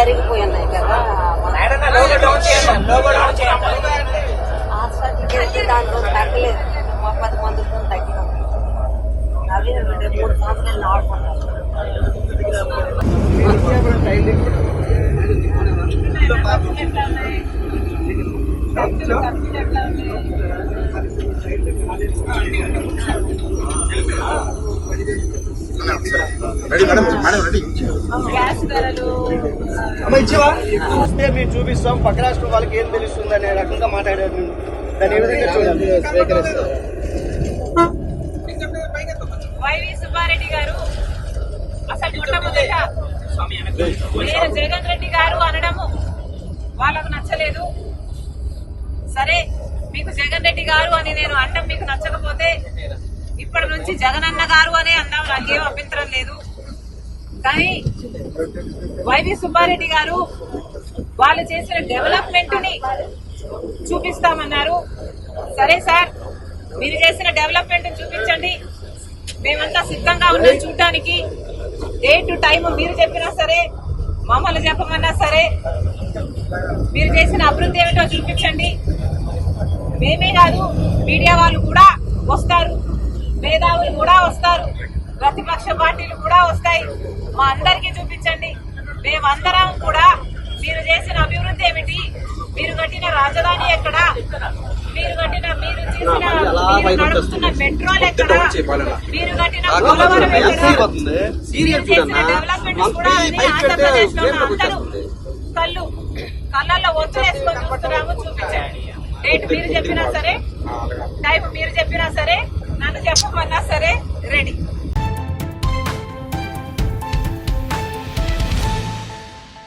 అరిగిపోయినాయి కదా హాస్పిటల్కి దాంట్లో తగ్గలేదు. 10 మందితో తగ్గినాం. అవి 3 సంవత్సరాలు ఆడుకున్నాం. చూస్తే మేము చూపిస్తాం, పక్క రాష్ట్రం వాళ్ళకి ఏం తెలుస్తుంది అనే రకంగా మాట్లాడారు. దాని ఏ విధంగా చూడాలి? వైవి సుబ్బారెడ్డి గారు అసలు మొట్టమొదట నేను జగన్ రెడ్డి గారు అనడము వాళ్ళకు నచ్చలేదు. సరే, మీకు జగన్ రెడ్డి గారు అని నేను అనడం మీకు నచ్చకపోతే ఇప్పటి నుంచి జగనన్న గారు అనే అన్నాం, నాకేం అభ్యంతరం లేదు. కానీ వైవి సుబ్బారెడ్డి గారు వాళ్ళు చేసిన డెవలప్మెంట్ ని చూపిస్తామన్నారు. సరే సార్, మీరు చేసిన డెవలప్మెంట్ చూపించండి, మేమంతా సిద్ధంగా ఉన్నాం చూడటానికి. డేట్ టైం మీరు చెప్పినా సరే, మమ్మల్ని చెప్పమన్నా సరే, మీరు చేసిన అభివృద్ధి ఏమిటో చూపించండి. మేమే కాదు, మీడియా వాళ్ళు కూడా వస్తారు, మేధావులు కూడా వస్తారు, ప్రతిపక్ష పార్టీలు కూడా వస్తాయి. మా అందరికీ చూపించండి. మేమందరం కూడా మీరు చేసిన అభివృద్ధి ఏమిటి, మీరు కట్టిన రాజధాని ఎక్కడ, మీరు నడుస్తున్న పెట్రోల్ ఎక్కడ, మీరు కట్టిన పోలవరం ఎక్కడ, మీరు చేసిన డెవలప్మెంట్ కూడా ఆంధ్రప్రదేశ్ లో అందరూ కళ్ళల్లో ఒత్తులేసుకొని చూస్తున్నాము, చూపించండి. డేట్ మీరు చెప్పినా సరే, టైం మీరు చెప్పినా సరే, నన్ను చెప్పమన్నా సరే రెడీ.